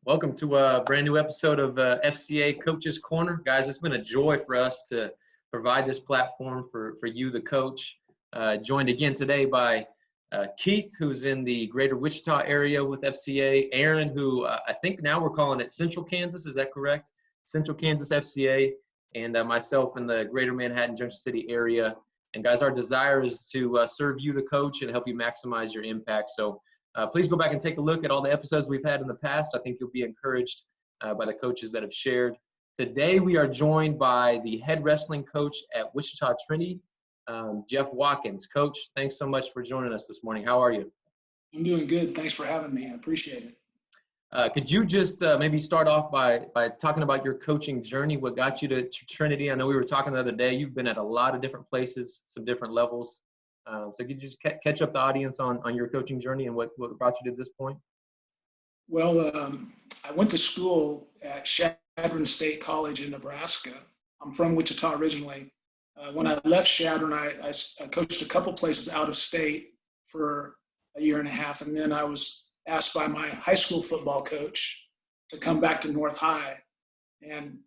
Welcome to a brand new episode of FCA Coaches Corner. Guys, it's been a joy for us to provide this platform for you, the coach. Joined again today by Keith, who's in the greater Wichita area with FCA. Aaron, who I think now we're calling it Central Kansas. Is that correct? Central Kansas FCA. And myself in the greater Manhattan, Junction City area. And guys, our desire is to serve you, the coach, and help you maximize your impact. So please go back and take a look at all the episodes we've had in the past. I think you'll be encouraged by the coaches that have shared. Today, we are joined by the head wrestling coach at Wichita Trinity, Jeff Watkins. Coach, thanks so much for joining us this morning. How are you? I'm doing good. Thanks for having me. I appreciate it. Could you just maybe start off by talking about your coaching journey, what got you to Trinity? I know we were talking the other day. You've been at a lot of different places, some different levels. So could you just catch up the audience on your coaching journey and what brought you to this point? Well, I went to school at Chadron State College in Nebraska. I'm from Wichita originally. When I left Chadron, I coached a couple places out of state for a year and a half, and then I was asked by my high school football coach to come back to North High and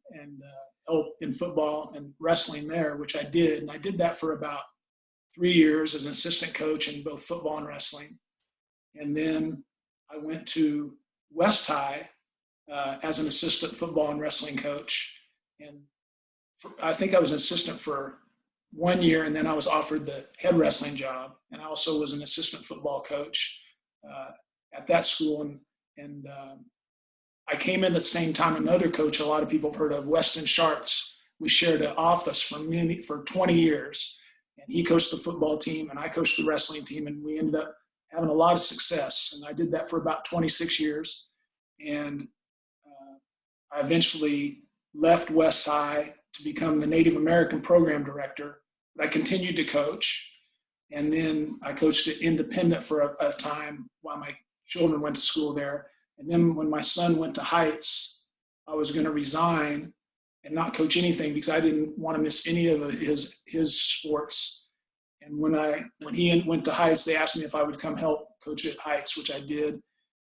help in football and wrestling there, which I did. And I did that for about 3 years as an assistant coach in both football and wrestling. And then I went to West High as an assistant football and wrestling coach. And I think I was an assistant for 1 year, and then I was offered the head wrestling job. And I also was an assistant football coach at that school. And I came in at the same time another coach a lot of people have heard of, Weston Sharts. We shared an office for 20 years. And he coached the football team, and I coached the wrestling team, and we ended up having a lot of success. And I did that for about 26 years. And I eventually left West High to become the Native American program director. But I continued to coach. And then I coached it independent for a time while my children went to school there. And then when my son went to Heights, I was going to resign and not coach anything because I didn't want to miss any of his sports. And when he went to Heights, they asked me if I would come help coach at Heights, which I did.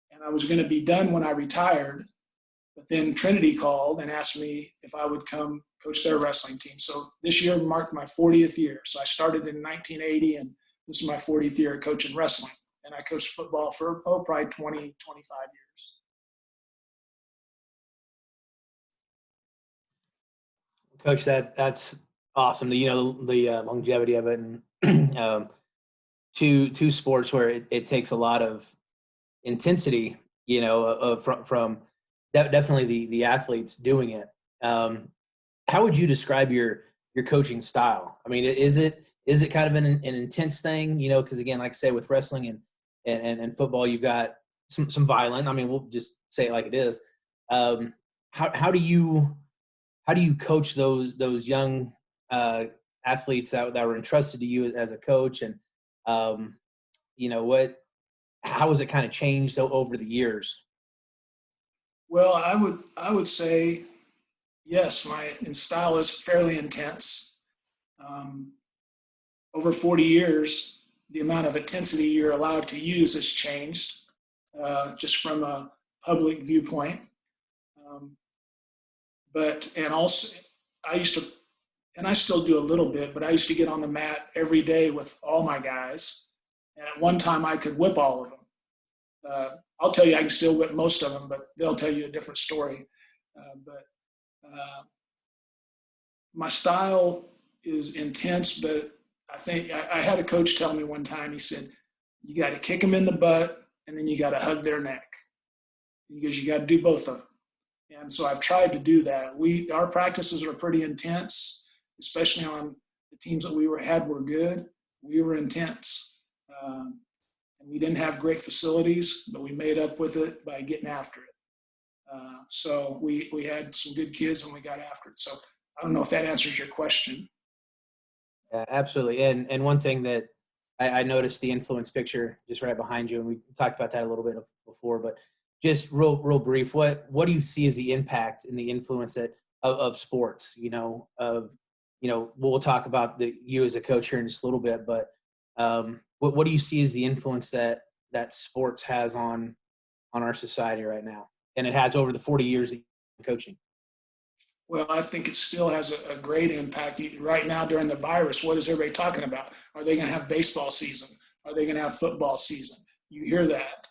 And I was going to be done when I retired. But then Trinity called and asked me if I would come coach their wrestling team. So this year marked my 40th year. So I started in 1980, and this is my 40th year coaching wrestling. And I coached football for probably 20, 25 years. Coach, that's awesome. The longevity of it, and two sports where it takes a lot of intensity. From definitely the athletes doing it. How would you describe your coaching style? I mean, is it kind of an intense thing? Because again, like I say, with wrestling and football, you've got some violent. I mean, we'll just say it like it is. How do you coach those young athletes that were entrusted to you as a coach, and how has it kind of changed over the years? Well, I would say yes. My style is fairly intense. Over 40 years, the amount of intensity you're allowed to use has changed, just from a public viewpoint. I still do a little bit, but I used to get on the mat every day with all my guys. And at one time I could whip all of them. I'll tell you, I can still whip most of them, but they'll tell you a different story. My style is intense, but I think I had a coach tell me one time, he said, you got to kick them in the butt and then you got to hug their neck, because you got to do both of them. And so I've tried to do that. Our practices are pretty intense, especially on the teams that were good. We were intense. And we didn't have great facilities, but we made up with it by getting after it. So we had some good kids and we got after it. So I don't know if that answers your question. Yeah, absolutely. And one thing that I noticed, the influence picture just right behind you, and we talked about that a little bit before, but just real brief, what do you see as the impact and the influence of sports? We'll talk about you as a coach here in just a little bit, but what do you see as the influence that sports has on our society right now? than it has over the 40 years that you've been coaching? Well, I think it still has a great impact. Right now during the virus, what is everybody talking about? Are they going to have baseball season? Are they going to have football season? You hear that.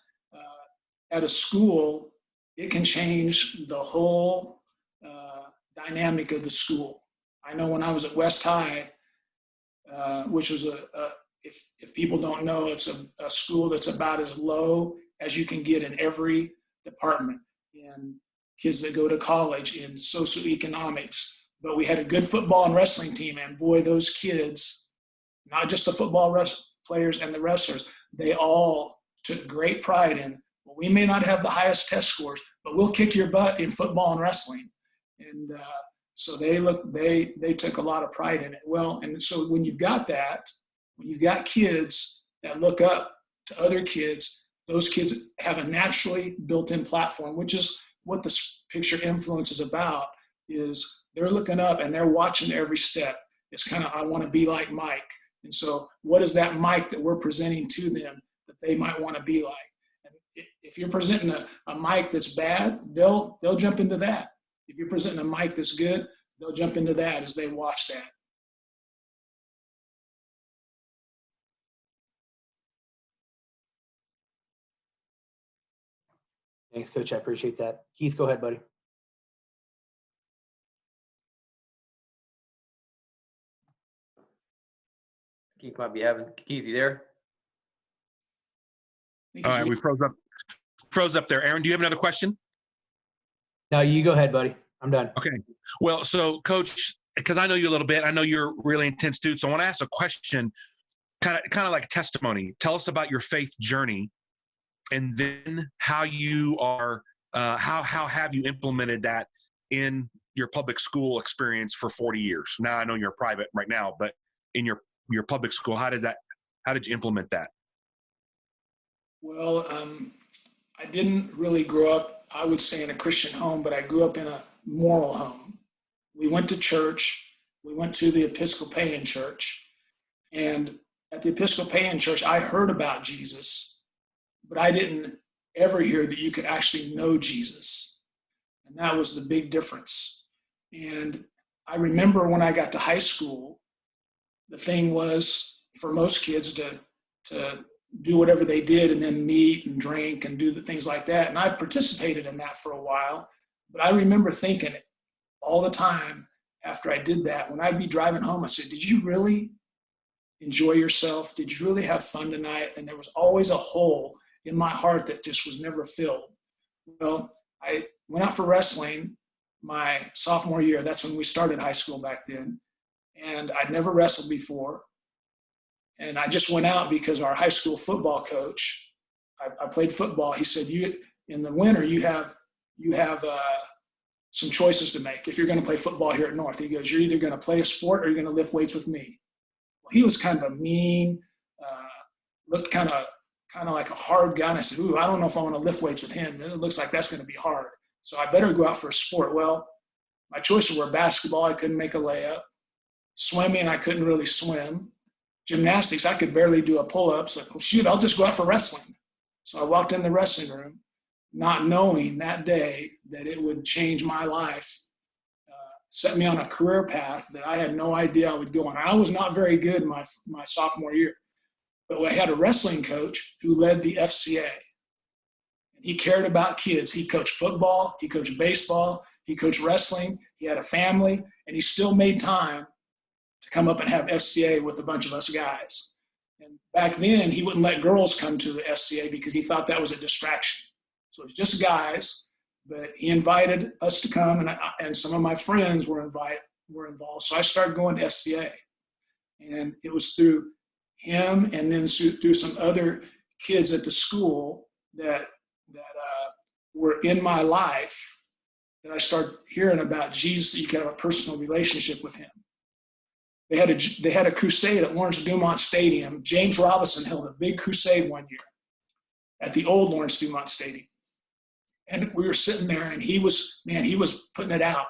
At a school, it can change the whole dynamic of the school. I know when I was at West High, which was if people don't know, it's a school that's about as low as you can get in every department, in kids that go to college, in socioeconomics. But we had a good football and wrestling team, and boy, those kids, not just the football players and the wrestlers, they all took great pride in, well, we may not have the highest test scores, but we'll kick your butt in football and wrestling. And so they took a lot of pride in it. Well, and so when you've got that, when you've got kids that look up to other kids, those kids have a naturally built-in platform, which is what this picture influence is about, is they're looking up and they're watching every step. It's kind of, I want to be like Mike. And so what is that Mike that we're presenting to them that they might want to be like? And if you're presenting a Mike that's bad, they'll jump into that. If you're presenting a Mike that's good, they'll jump into that as they watch that. Thanks, Coach. I appreciate that. Keith, go ahead, buddy. Keith might be having. Keith, you there? All right, we froze up there. Aaron, do you have another question? No, you go ahead, buddy. I'm done. Okay. Well, so Coach, because I know you a little bit, I know you're a really intense dude. So I want to ask a question, kind of like testimony. Tell us about your faith journey, and then how you are, how have you implemented that in your public school experience for 40 years? Now I know you're private right now, but in your public school, how did you implement that? Well, I didn't really grow up, I would say, in a Christian home, but I grew up in a moral home. We went to church. We went to the Episcopalian church. And at the Episcopalian church, I heard about Jesus, but I didn't ever hear that you could actually know Jesus. And that was the big difference. And I remember when I got to high school, the thing was for most kids to do whatever they did and then meet and drink and do the things like that. And I participated in that for a while. But I remember thinking all the time after I did that, when I'd be driving home, I said, did you really enjoy yourself? Did you really have fun tonight? And there was always a hole in my heart that just was never filled. Well, I went out for wrestling my sophomore year. That's when we started high school back then. And I'd never wrestled before. And I just went out because our high school football coach, I played football. He said, in the winter, you have some choices to make. If you're going to play football here at North, he goes, you're either going to play a sport or you're going to lift weights with me. Well, he was kind of a mean, looked kind of like a hard guy. And I said, ooh, I don't know if I want to lift weights with him. It looks like that's going to be hard. So I better go out for a sport. Well, my choices were basketball. I couldn't make a layup. Swimming, I couldn't really swim. Gymnastics, I could barely do a pull-up. So, well, shoot, I'll just go out for wrestling. So I walked in the wrestling room, not knowing that day that it would change my life, set me on a career path that I had no idea I would go on. I was not very good in my sophomore year, but I had a wrestling coach who led the FCA. And he cared about kids. He coached football, he coached baseball, he coached wrestling, he had a family, and he still made time to come up and have FCA with a bunch of us guys. And back then, he wouldn't let girls come to the FCA because he thought that was a distraction. So it was just guys, but he invited us to come, and some of my friends were involved. So I started going to FCA. And it was through him and then through some other kids at the school that were in my life that I started hearing about Jesus, that you could have a personal relationship with him. They had a crusade at Lawrence Dumont Stadium. James Robinson held a big crusade one year at the old Lawrence Dumont Stadium. And we were sitting there, and he was putting it out.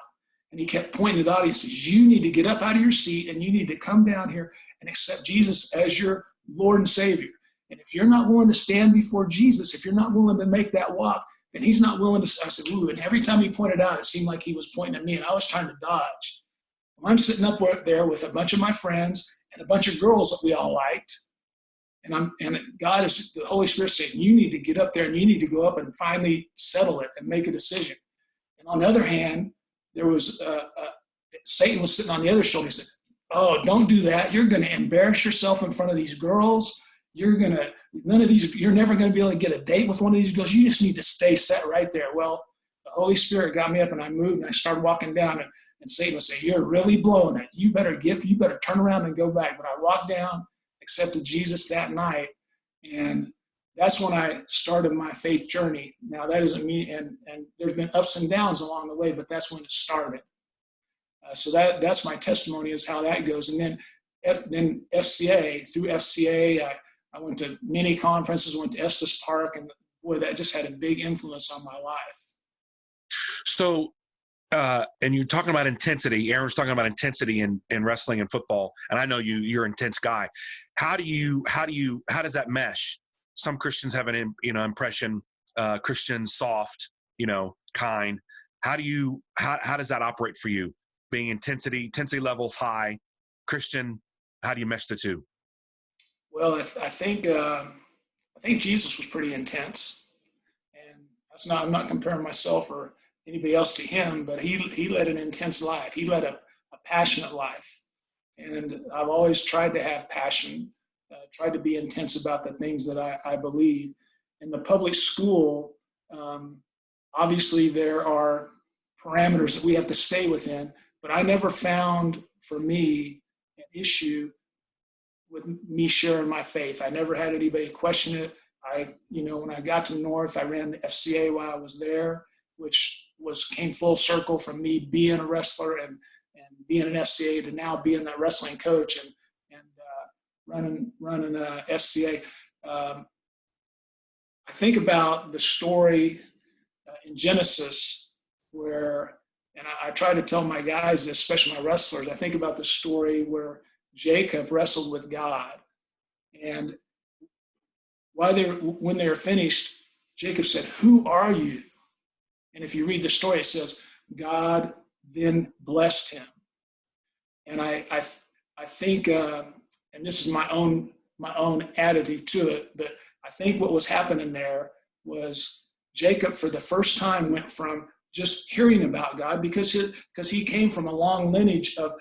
And he kept pointing to the audience. He says, you need to get up out of your seat, and you need to come down here and accept Jesus as your Lord and Savior. And if you're not willing to stand before Jesus, if you're not willing to make that walk, and he's not willing to, I said, ooh, and every time he pointed out, it seemed like he was pointing at me, and I was trying to dodge. Well, I'm sitting up there with a bunch of my friends and a bunch of girls that we all liked, and the Holy Spirit saying, you need to get up there and you need to go up and finally settle it and make a decision. And on the other hand, there was Satan was sitting on the other shoulder. He said, oh, don't do that. You're going to embarrass yourself in front of these girls. You're never going to be able to get a date with one of these girls. You just need to stay set right there. Well, the Holy Spirit got me up and I moved and I started walking down, and Satan would say, you're really blowing it. You better turn around and go back. But I walked down, accepted Jesus that night, and that's when I started my faith journey. Now, that doesn't mean, and there's been ups and downs along the way, but that's when it started. So that's my testimony, is how that goes. And then FCA, through FCA, I went to many conferences, went to Estes Park, and boy, that just had a big influence on my life. So, and you're talking about intensity. Aaron's talking about intensity in wrestling and football, and I know you're an intense guy. How does that mesh? Some Christians have an impression, Christians soft, kind. How does that operate for you? Being intensity levels high, Christian, how do you mesh the two? Well, I think Jesus was pretty intense, and I'm not comparing myself or anybody else to him, but he led an intense life. He led a passionate life, and I've always tried to have passion, tried to be intense about the things that I believe. In the public school, obviously there are parameters that we have to stay within, but I never found, for me, an issue with me sharing my faith. I never had anybody question it. When I got to North, I ran the FCA while I was there, which came full circle from me being a wrestler and being an FCA to now being that wrestling coach and running FCA. I think about the story in Genesis where, and I try to tell my guys, especially my wrestlers, I think about the story where Jacob wrestled with God. And when they were finished, Jacob said, who are you? And if you read the story, it says, God then blessed him. And I think, and this is my own additive to it, but I think what was happening there was Jacob, for the first time, went from just hearing about God, because he came from a long lineage of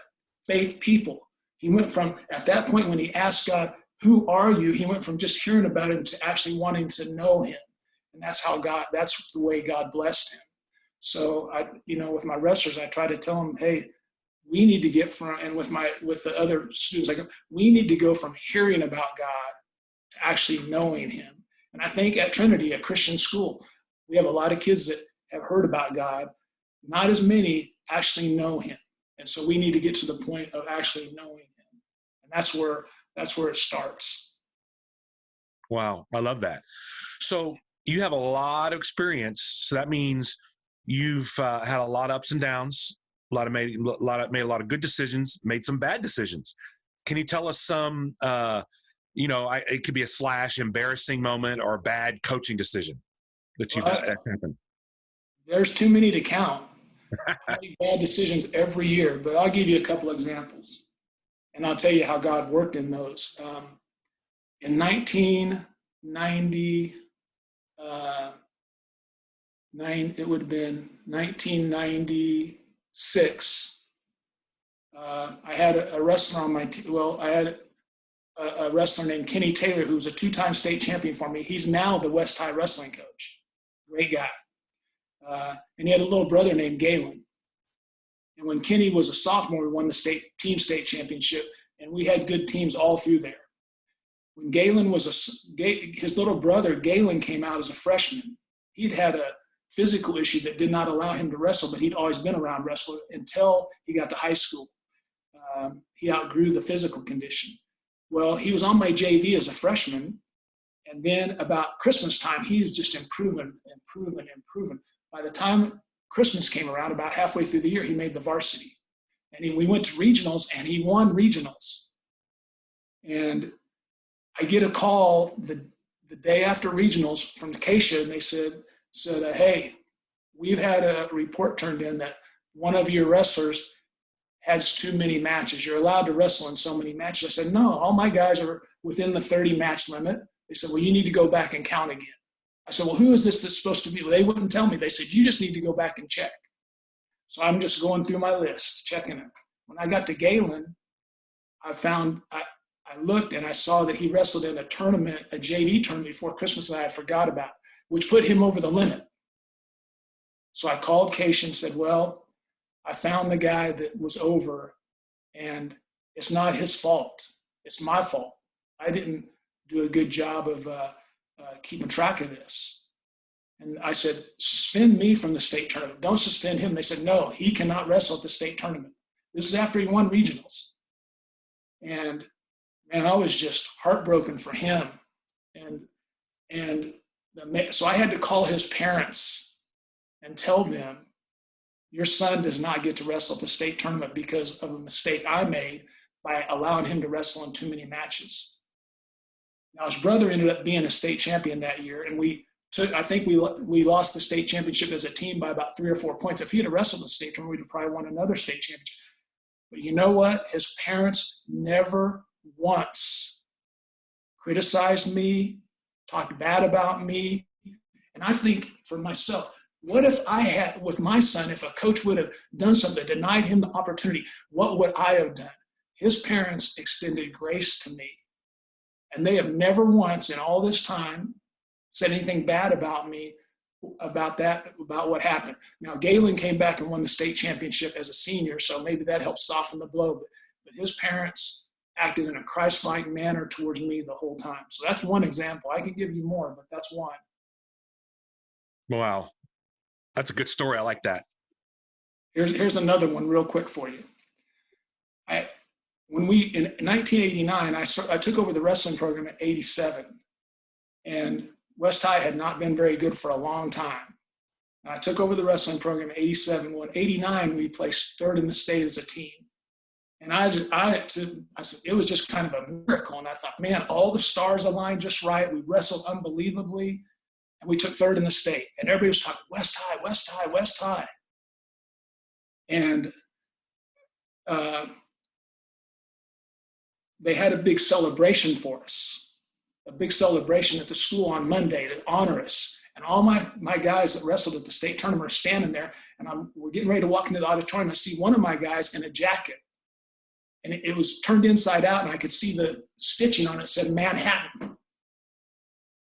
faith people. He went from, at that point when he asked God, who are you? He went from just hearing about him to actually wanting to know him. And that's the way God blessed him. So with my wrestlers, I try to tell them, hey, we need to get from, and with the other students, we need to go from hearing about God to actually knowing him. And I think at Trinity, a Christian school, we have a lot of kids that have heard about God. Not as many actually know him. And so we need to get to the point of actually knowing him. And that's where it starts. Wow. I love that. So you have a lot of experience. So that means you've had a lot of ups and downs, made a lot of good decisions, made some bad decisions. Can you tell us some, it could be a / embarrassing moment or a bad coaching decision that you've happened? There's too many to count. I make bad decisions every year, but I'll give you a couple examples, and I'll tell you how God worked in those. In 1990, it would have been 1996. I had a wrestler on my team. Well, I had a wrestler named Kenny Taylor, who was a 2-time state champion for me. He's now the West High wrestling coach. Great guy. And he had a little brother named Galen. And when Kenny was a sophomore, we won the team state championship, and we had good teams all through there. When Galen his little brother, Galen, came out as a freshman, he'd had a physical issue that did not allow him to wrestle, but he'd always been around wrestling until he got to high school. He outgrew the physical condition. Well, he was on my JV as a freshman, and then about Christmas time, he was just improving. By the time Christmas came around, about halfway through the year, he made the varsity. And we went to regionals, and he won regionals. And I get a call the day after regionals from Acacia, and they said, said, hey, we've had a report turned in that one of your wrestlers has too many matches. You're allowed to wrestle in so many matches. I said, no, all my guys are within the 30 match limit. They said, well, you need to go back and count again. I said, well, who is this that's supposed to be? Well, they wouldn't tell me. They said, you just need to go back and check. So I'm just going through my list, checking it. When I got to Galen, I looked and I saw that he wrestled in a tournament, a JV tournament before Christmas that I forgot about, which put him over the limit. So I called Cation and said, well, I found the guy that was over, and it's not his fault. It's my fault. I didn't do a good job of keeping track of this. And I said, suspend me from the state tournament. Don't suspend him. They said, no, he cannot wrestle at the state tournament. This is after he won regionals. And man, I was just heartbroken for him. So I had to call his parents and tell them, your son does not get to wrestle at the state tournament because of a mistake I made by allowing him to wrestle in too many matches. Now, his brother ended up being a state champion that year, and I think we lost the state championship as a team by about 3 or 4 points. If he had wrestled the state tournament, we'd have probably won another state championship. But you know what? His parents never once criticized me, talked bad about me. And I think for myself, what if I had, with my son, if a coach would have done something, denied him the opportunity, what would I have done? His parents extended grace to me. And they have never once in all this time said anything bad about me, about what happened. Now, Galen came back and won the state championship as a senior, so maybe that helped soften the blow. But his parents acted in a Christ-like manner towards me the whole time. So that's one example. I can give you more, but that's one. Wow. That's a good story. I like that. Here's another one real quick for you. In 1989, I took over the wrestling program at 87. And West High had not been very good for a long time. And I took over the wrestling program in 87. Well, in 89, we placed third in the state as a team. And I said, it was just kind of a miracle. And I thought, man, all the stars aligned just right. We wrestled unbelievably. And we took third in the state. And everybody was talking, West High, West High, West High. And they had a big celebration for us, a big celebration at the school on Monday to honor us. And all my guys that wrestled at the state tournament are standing there, and we're getting ready to walk into the auditorium. I see one of my guys in a jacket, and it was turned inside out, and I could see the stitching on it said Manhattan.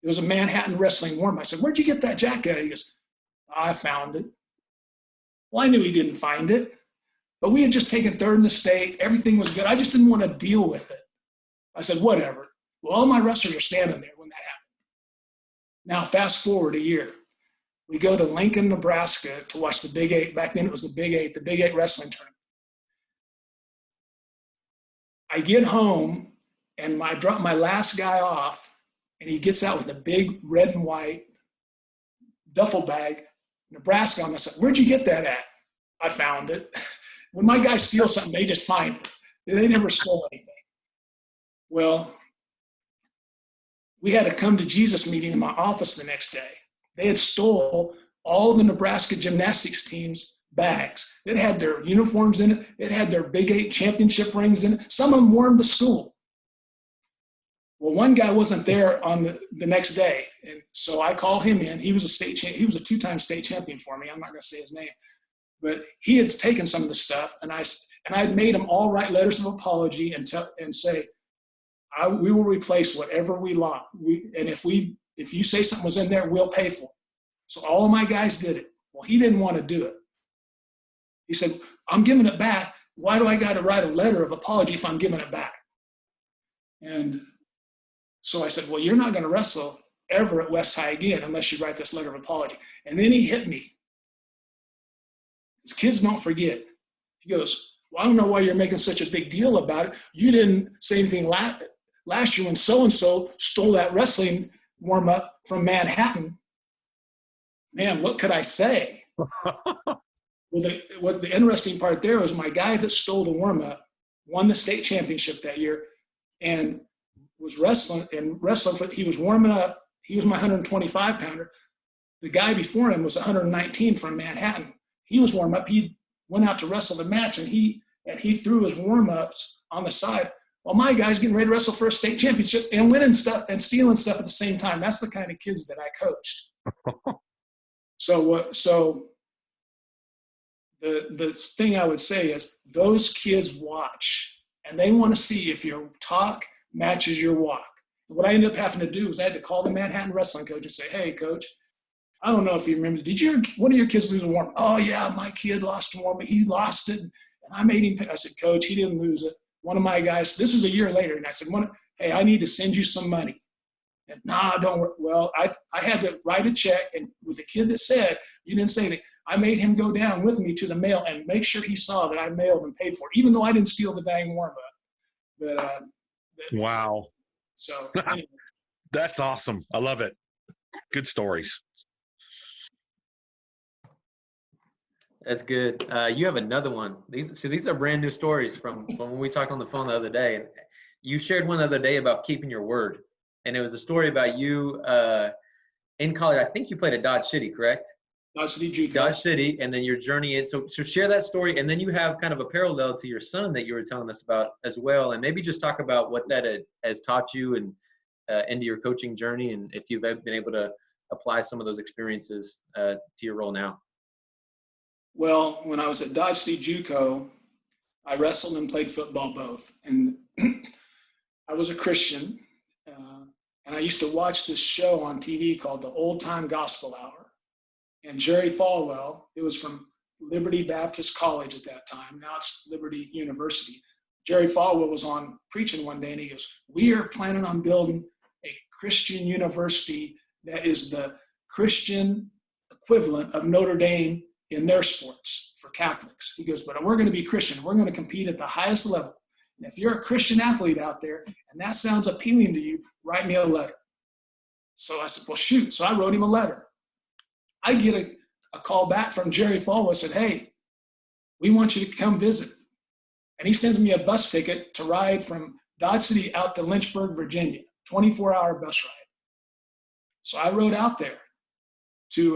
It was a Manhattan wrestling warm. I said, where'd you get that jacket? He goes, I found it. Well, I knew he didn't find it, but we had just taken third in the state. Everything was good. I just didn't want to deal with it. I said, whatever. Well, all my wrestlers are standing there when that happened. Now, fast forward a year. We go to Lincoln, Nebraska to watch the Big Eight. Back then it was the Big Eight wrestling tournament. I get home, and I drop my last guy off, and he gets out with a big red and white duffel bag, Nebraska on the side. Where'd you get that at? I found it. When my guys steal something, they just find it. They never stole anything. Well, we had a come to Jesus meeting in my office the next day. They had stole all the Nebraska gymnastics team's bags. It had their uniforms in it. It had their Big Eight championship rings in it. Some of them wore them to school. Well, one guy wasn't there on the next day, and so I called him in. He was he was a two-time state champion for me. I'm not going to say his name, but he had taken some of the stuff, and I had made them all write letters of apology and say, we will replace whatever we lost. And if you say something was in there, we'll pay for it. So all of my guys did it. Well, he didn't want to do it. He said, I'm giving it back. Why do I got to write a letter of apology if I'm giving it back? And so I said, well, you're not going to wrestle ever at West High again unless you write this letter of apology. And then he hit me. His kids don't forget. He goes, well, I don't know why you're making such a big deal about it. You didn't say anything last year when so-and-so stole that wrestling warm-up from Manhattan. Man, what could I say? Well, the interesting part there was my guy that stole the warm-up won the state championship that year and was wrestling. He was warming up. He was my 125-pounder. the guy before him was 119 from Manhattan. He was warm up. He went out to wrestle the match, and he threw his warm-ups on the side. Well, my guy's getting ready to wrestle for a state championship and winning stuff and stealing stuff at the same time. That's the kind of kids that I coached. So the thing I would say is those kids watch, and they want to see if your talk matches your walk. What I ended up having to do was I had to call the Manhattan wrestling coach and say, hey, coach, I don't know if you remember, one of your kids lose a warm? Oh, yeah, my kid lost a warm, but he lost it, and I made him. I said, coach, he didn't lose it. One of my guys, this was a year later, and I said, hey, I need to send you some money. And nah, don't worry. Well, I had to write a check, and with the kid that said, you didn't say anything, I made him go down with me to the mail and make sure he saw that I mailed and paid for it, even though I didn't steal the dang warm-up. But wow. So anyway. That's awesome. I love it. Good stories. That's good. You have another one. These are brand new stories from when we talked on the phone the other day. And you shared one the other day about keeping your word. And it was a story about you in college. I think you played at Dodge City, correct? Dodge City JUCO. Dodge City, and then your journey in. So share that story, and then you have kind of a parallel to your son that you were telling us about as well. And maybe just talk about what that has taught you and into your coaching journey, and if you've been able to apply some of those experiences to your role now. Well, when I was at Dodge City JUCO, I wrestled and played football both. And I was a Christian, and I used to watch this show on TV called the Old Time Gospel Hour. And Jerry Falwell, it was from Liberty Baptist College at that time. Now it's Liberty University. Jerry Falwell was on preaching one day, and he goes, we are planning on building a Christian university that is the Christian equivalent of Notre Dame in their sports for Catholics. He goes, but we're going to be Christian. We're going to compete at the highest level. And if you're a Christian athlete out there and that sounds appealing to you, write me a letter. So I said, well, shoot. So I wrote him a letter. I get a call back from Jerry Falwell, said, hey, we want you to come visit. And he sends me a bus ticket to ride from Dodge City out to Lynchburg, Virginia, 24-hour bus ride. So I rode out there to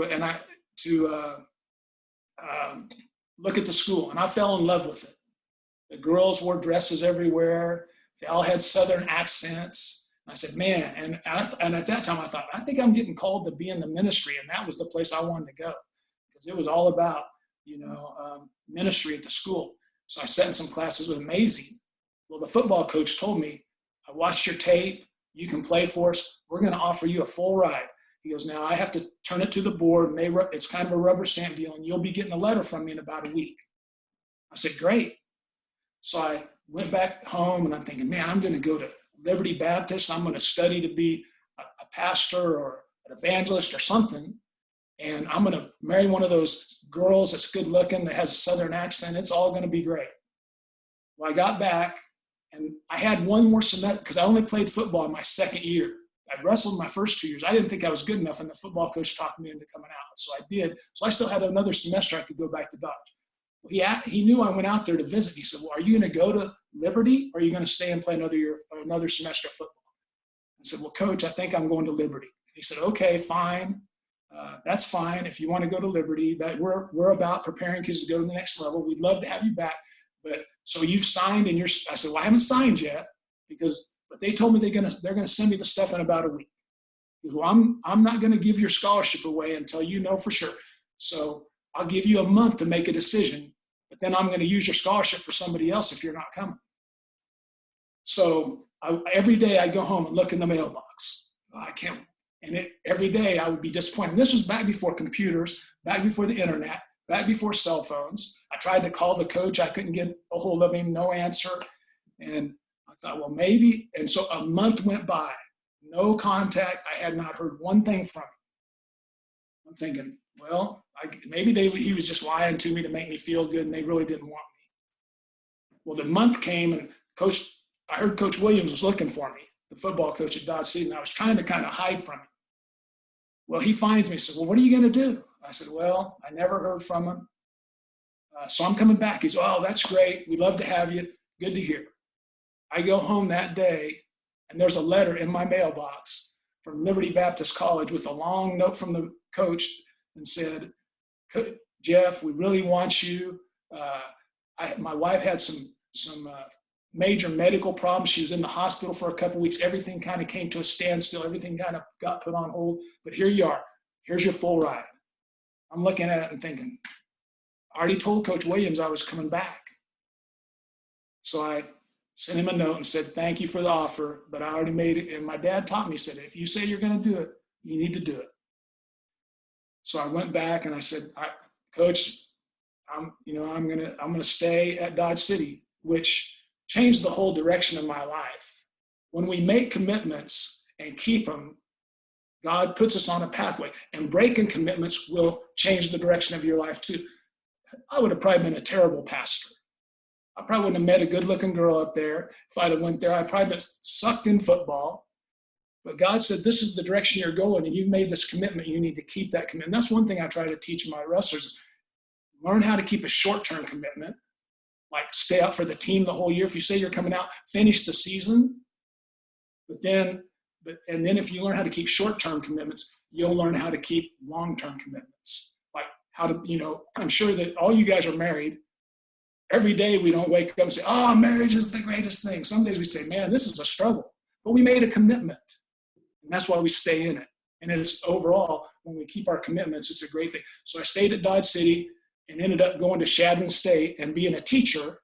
look at the school, and I fell in love with it. The girls wore dresses everywhere. They all had Southern accents. I said, man, and at that time I thought, I think I'm getting called to be in the ministry, and that was the place I wanted to go because it was all about, ministry at the school. So I sat in some classes. It was amazing. Well, the football coach told me, I watched your tape. You can play for us. We're going to offer you a full ride. He goes, now I have to turn it to the board, and it's kind of a rubber stamp deal, and you'll be getting a letter from me in about a week. I said, great. So I went back home, and I'm thinking, man, I'm going to go to Liberty Baptist. I'm going to study to be a pastor or an evangelist or something. And I'm going to marry one of those girls that's good looking, that has a Southern accent. It's all going to be great. Well, I got back, and I had one more semester because I only played football in my second year. I wrestled my first 2 years. I didn't think I was good enough, and the football coach talked me into coming out. So I did. So I still had another semester I could go back to Dodge. He knew I went out there to visit. He said, well, are you going to go to Liberty, or are you going to stay and play another semester of football? I said, well, coach, I think I'm going to Liberty. He said, okay, fine. That's fine. If you want to go to Liberty, that we're about preparing kids to go to the next level. We'd love to have you back. But so you've signed, and I said, well, I haven't signed yet but they told me they're going to send me the stuff in about a week. He goes, well, I'm not going to give your scholarship away until you know for sure. So I'll give you a month to make a decision, but then I'm going to use your scholarship for somebody else if you're not coming. So every day I go home and look in the mailbox. I can't. And every day I would be disappointed. And this was back before computers, back before the internet, back before cell phones. I tried to call the coach. I couldn't get a hold of him, no answer. And I thought, well, maybe. And so a month went by, no contact. I had not heard one thing from him. I'm thinking, well, maybe he was just lying to me to make me feel good, and they really didn't want me. Well, the month came, and I heard Coach Williams was looking for me, the football coach at Dodge City, and I was trying to kind of hide from him. Well, he finds me and says, well, what are you going to do? I said, well, I never heard from him. So I'm coming back. He says, oh, that's great. We'd love to have you. Good to hear. I go home that day, and there's a letter in my mailbox from Liberty Baptist College with a long note from the coached and said, Jeff, we really want you. My wife had some major medical problems. She was in the hospital for a couple of weeks. Everything kind of came to a standstill. Everything kind of got put on hold. But here you are. Here's your full ride. I'm looking at it and thinking, I already told Coach Williams I was coming back. So I sent him a note and said, thank you for the offer, but I already made it. And my dad taught me, said, if you say you're going to do it, you need to do it. So I went back and I said, Coach, I'm going to stay at Dodge City, which changed the whole direction of my life. When we make commitments and keep them, God puts us on a pathway, and breaking commitments will change the direction of your life too. I would have probably been a terrible pastor. I probably wouldn't have met a good-looking girl up there. If I'd have went there, I'd probably been sucked in football. But God said, this is the direction you're going, and you've made this commitment. You need to keep that commitment. That's one thing I try to teach my wrestlers. Learn how to keep a short-term commitment, like stay out for the team the whole year. If you say you're coming out, finish the season. And then if you learn how to keep short-term commitments, you'll learn how to keep long-term commitments. Like how to, I'm sure that all you guys are married. Every day we don't wake up and say, oh, marriage is the greatest thing. Some days we say, man, this is a struggle. But we made a commitment. And that's why we stay in it. And it's overall, when we keep our commitments, it's a great thing. So I stayed at Dodge City and ended up going to Shadron State and being a teacher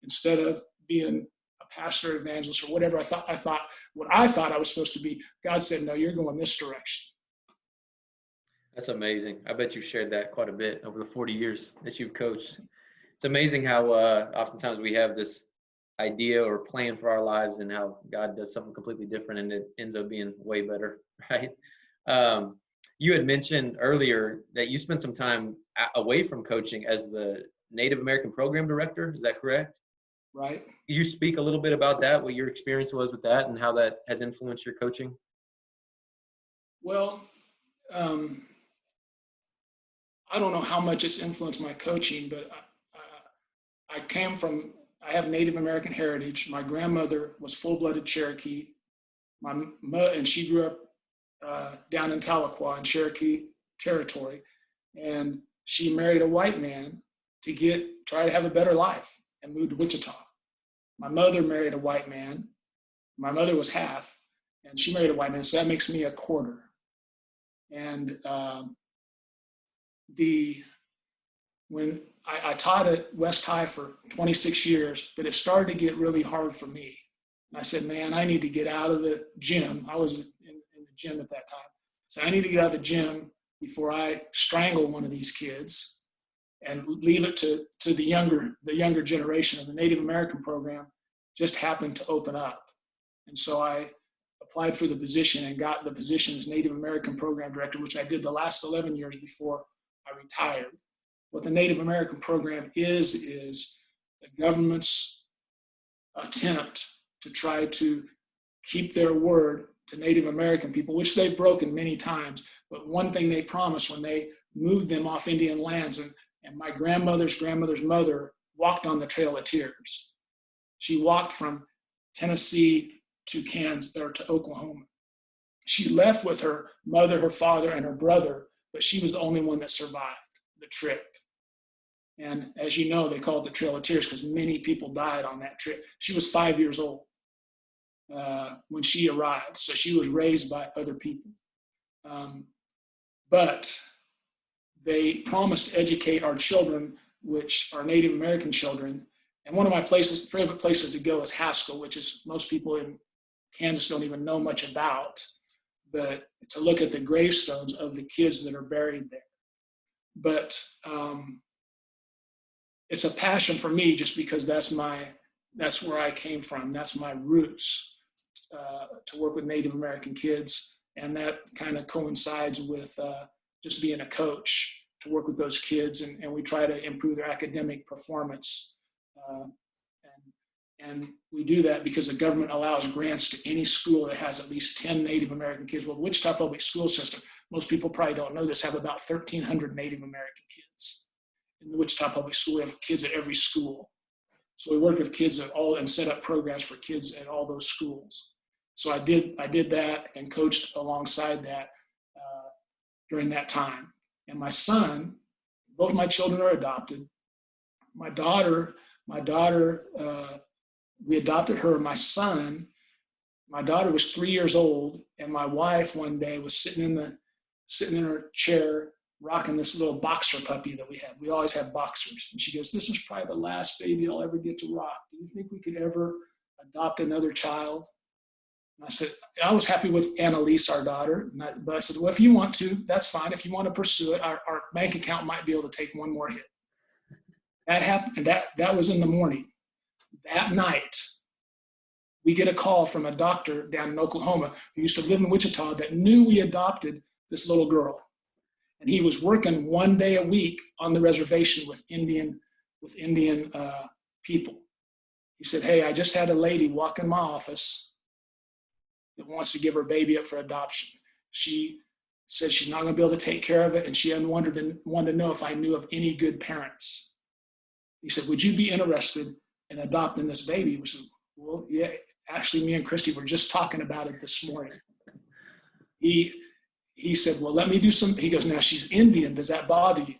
instead of being a pastor, evangelist, or whatever I thought I was supposed to be. God said, no, you're going this direction. That's amazing. I bet you've shared that quite a bit over the 40 years that you've coached. It's amazing how oftentimes we have this idea or plan for our lives and how God does something completely different and it ends up being way better, right? You had mentioned earlier that you spent some time away from coaching as the Native American Program Director. Is that correct? Right. Could you speak a little bit about that, what your experience was with that and how that has influenced your coaching? Well, I don't know how much it's influenced my coaching, but I have Native American heritage. My grandmother was full-blooded Cherokee. And she grew up down in Tahlequah in Cherokee territory. And she married a white man to try to have a better life and moved to Wichita. My mother married a white man. My mother was half, and she married a white man, so that makes me a quarter. And when I taught at West High for 26 years, but it started to get really hard for me. And I said, man, I need to get out of the gym. I was in the gym at that time. So I need to get out of the gym before I strangle one of these kids and leave it to the younger generation. of the Native American program just happened to open up. And so I applied for the position and got the position as Native American Program Director, which I did the last 11 years before I retired. What the Native American program is the government's attempt to try to keep their word to Native American people, which they've broken many times. But one thing they promised when they moved them off Indian lands, and my grandmother's mother walked on the Trail of Tears. She walked from Tennessee to Kansas or to Oklahoma. She left with her mother, her father, and her brother, but she was the only one that survived the trip. And as you know, they call it the Trail of Tears because many people died on that trip. She was 5 years old when she arrived, so she was raised by other people. But they promised to educate our children, which are Native American children. And one of my favorite places to go is Haskell, which is most people in Kansas don't even know much about, but to look at the gravestones of the kids that are buried there. But it's a passion for me just because that's where I came from. That's my roots, to work with Native American kids. And that kind of coincides with just being a coach, to work with those kids. And we try to improve their academic performance. And we do that because the government allows grants to any school that has at least 10 Native American kids. Well, Wichita Public School System, most people probably don't know this, have about 1,300 Native American kids. In the Wichita Public School, we have kids at every school. So we work with kids at all and set up programs for kids at all those schools. So I did that and coached alongside that during that time. And my son, both my children are adopted. My daughter, we adopted her. My daughter was 3 years old, and my wife one day was sitting in her chair, rocking this little boxer puppy that we have. We always have boxers. And she goes, "This is probably the last baby I'll ever get to rock. Do you think we could ever adopt another child?" And I said, I was happy with Annalise, our daughter. But I said, "Well, if you want to, that's fine. If you want to pursue it, our bank account might be able to take one more hit." That happened. And that was in the morning. That night, we get a call from a doctor down in Oklahoma who used to live in Wichita that knew we adopted this little girl. And he was working 1 day a week on the reservation with Indian people. He said, "Hey, I just had a lady walk in my office that wants to give her baby up for adoption. She said she's not going to be able to take care of it, and she wanted to know if I knew of any good parents." He said, "Would you be interested in adopting this baby?" We said, "Well, yeah, actually, me and Christy were just talking about it this morning." He said, "Well, let me do some," he goes, "Now she's Indian. Does that bother you?"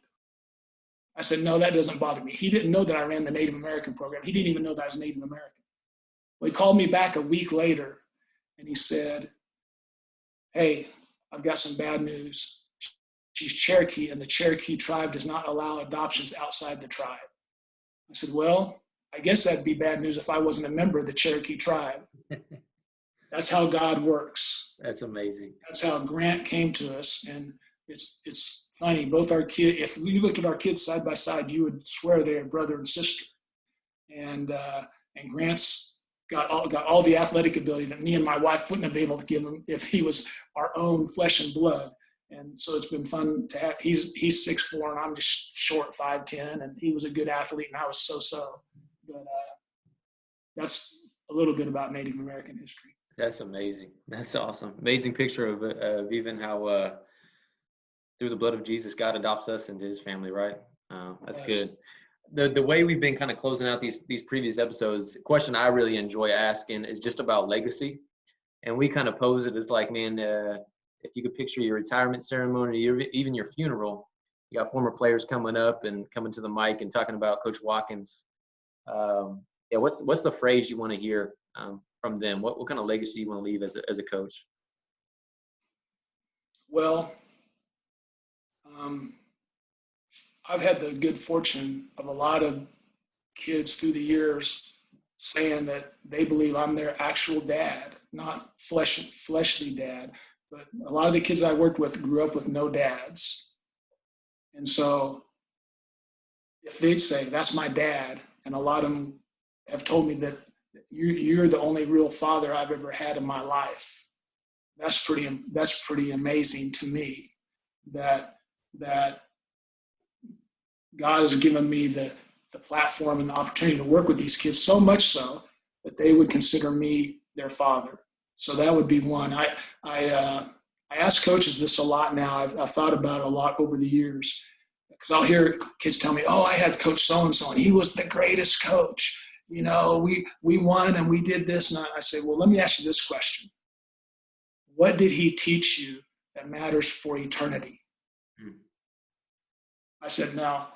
I said, "No, that doesn't bother me." He didn't know that I ran the Native American program. He didn't even know that I was Native American. Well, he called me back a week later and he said, "Hey, I've got some bad news. She's Cherokee, and the Cherokee tribe does not allow adoptions outside the tribe." I said, "Well, I guess that'd be bad news if I wasn't a member of the Cherokee tribe." That's how God works. That's amazing. That's how Grant came to us. And it's funny, both our kids, if we looked at our kids side by side, you would swear they're brother and sister. And Grant's got all the athletic ability that me and my wife wouldn't have been able to give him if he was our own flesh and blood. And so it's been fun to have. He's 6'4", and I'm just short 5'10", and he was a good athlete, and I was so. But that's a little bit about Native American history. That's amazing. That's awesome. Amazing picture of even how through the blood of Jesus, God adopts us into his family, right? That's Yes. good. The way we've been kind of closing out these previous episodes, the question I really enjoy asking is just about legacy. And we kind of pose it as like, man, if you could picture your retirement ceremony, even your funeral, you got former players coming up and coming to the mic and talking about Coach Watkins. What's the phrase you want to hear from them? What kind of legacy you want to leave as a coach? Well, I've had the good fortune of a lot of kids through the years saying that they believe I'm their actual dad, not fleshly dad. But a lot of the kids I worked with grew up with no dads. And so if they'd say, "That's my dad," and a lot of them have told me that you're the only real father I've ever had in my life, that's pretty amazing to me, that God has given me the platform and the opportunity to work with these kids, so much so that they would consider me their father. So that would be one. I ask coaches this a lot now. I've thought about it a lot over the years, because I'll hear kids tell me, "Oh, I had Coach so-and-so, and he was the greatest coach. You know, we won and we did this." And I say, "Well, let me ask you this question. What did he teach you that matters for eternity?" I said, "Now,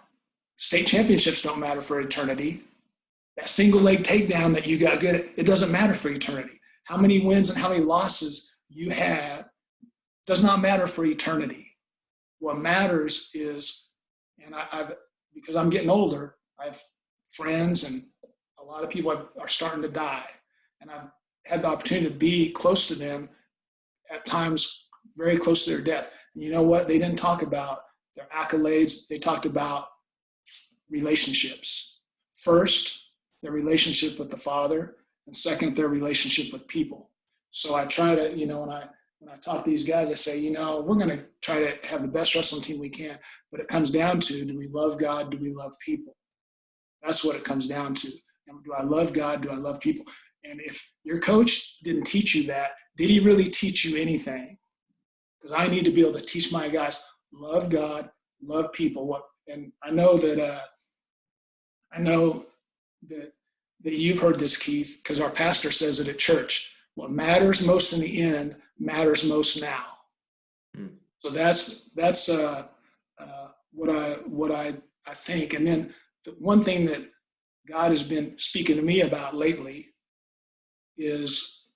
state championships don't matter for eternity. That single leg takedown that you got good at, it doesn't matter for eternity. How many wins and how many losses you have does not matter for eternity. What matters is," and because I'm getting older, I have friends and a lot of people are starting to die. And I've had the opportunity to be close to them at times, very close to their death. And you know what? They didn't talk about their accolades. They talked about relationships. First, their relationship with the Father, and second, their relationship with people. So I try to, when I talk to these guys, I say, we're going to try to have the best wrestling team we can, but it comes down to, do we love God? Do we love people? That's what it comes down to. And do I love God? Do I love people? And if your coach didn't teach you that, did he really teach you anything? Because I need to be able to teach my guys, love God, love people. And I know that you've heard this, Keith, because our pastor says it at church. What matters most in the end matters most now. So that's what I think. And then the one thing that God has been speaking to me about lately is,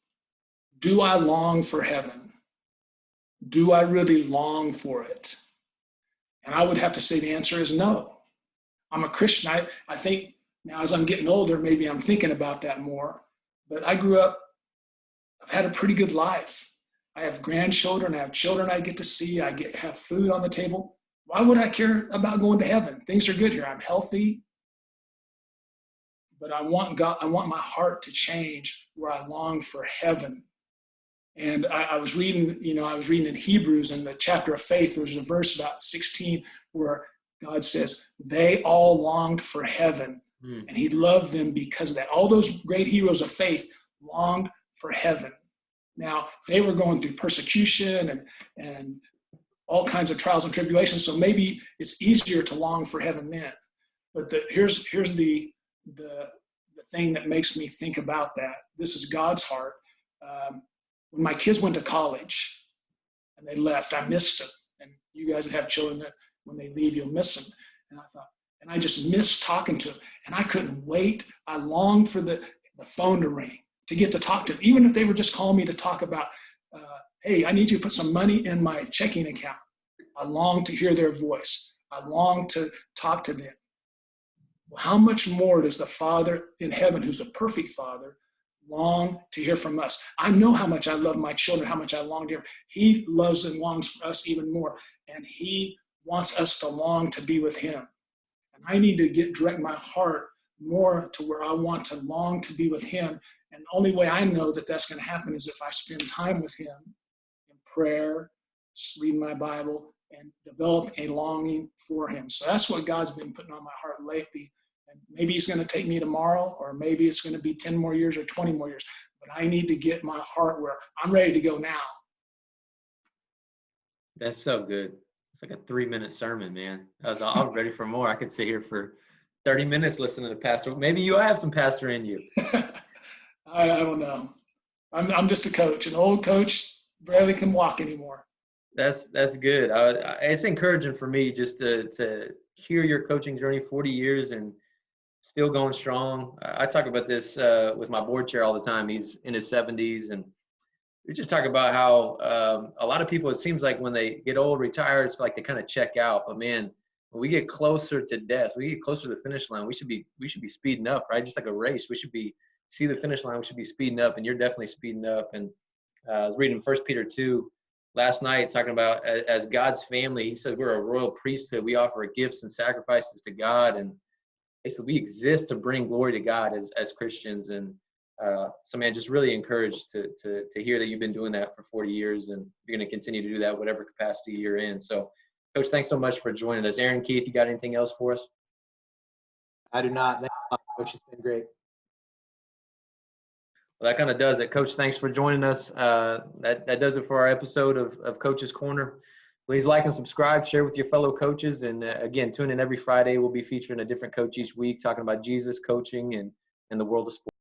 do I long for heaven? Do I really long for it? And I would have to say the answer is no. I'm a Christian. I think now as I'm getting older, maybe I'm thinking about that more. But I grew up, I've had a pretty good life. I have grandchildren, I have children I get to see, have food on the table. Why would I care about going to heaven? Things are good here. I'm healthy. But I want my heart to change where I long for heaven. And I was reading in Hebrews in the chapter of faith, there's a verse about 16 where God says, they all longed for heaven and he loved them because of that. All those great heroes of faith longed for heaven. Now, they were going through persecution and all kinds of trials and tribulations, so maybe it's easier to long for heaven then. But here's the thing that makes me think about that. This is God's heart. When my kids went to college and they left, I missed them. And you guys that have children, that when they leave, you'll miss them. And I thought, and I just missed talking to them. And I couldn't wait. I longed for the phone to ring, to get to talk to them. Even if they were just calling me to talk about, hey, I need you to put some money in my checking account. I long to hear their voice. I long to talk to them. Well, how much more does the Father in heaven, who's a perfect Father, long to hear from us? I know how much I love my children, how much I long to hear. He loves and longs for us even more. And he wants us to long to be with him. And I need to direct my heart more to where I want to long to be with him. And the only way I know that that's going to happen is if I spend time with him in prayer, reading my Bible, and develop a longing for him. So that's what God's been putting on my heart lately. And maybe he's going to take me tomorrow, or maybe it's going to be 10 more years or 20 more years. But I need to get my heart where I'm ready to go now. That's so good. It's like a 3-minute sermon, man. I'm ready for more. I could sit here for 30 minutes listening to Pastor. Maybe you have some pastor in you. I don't know. I'm just a coach. An old coach barely can walk anymore. That's good. It's encouraging for me just to hear your coaching journey, 40 years and still going strong. I talk about this with my board chair all the time. He's in his 70s, and we just talk about how a lot of people, it seems like when they get old, retire, it's like they kind of check out. But man, when we get closer to death, we get closer to the finish line, we should be speeding up, right? Just like a race, we should see the finish line, we should be speeding up, and you're definitely speeding up. And I was reading 1 Peter 2 last night, talking about as God's family. He says we're a royal priesthood. We offer gifts and sacrifices to God, and so we exist to bring glory to God as Christians. And so, man, just really encouraged to hear that you've been doing that for 40 years, and you're going to continue to do that whatever capacity you're in. So, Coach, thanks so much for joining us. Aaron, Keith, you got anything else for us? I do not. Thank you, Coach. It's been great. Well, that kind of does it. Coach, thanks for joining us. That does it for our episode of Coaches Corner. Please like and subscribe, share with your fellow coaches. And again, tune in every Friday. We'll be featuring a different coach each week, talking about Jesus, coaching, and the world of sports.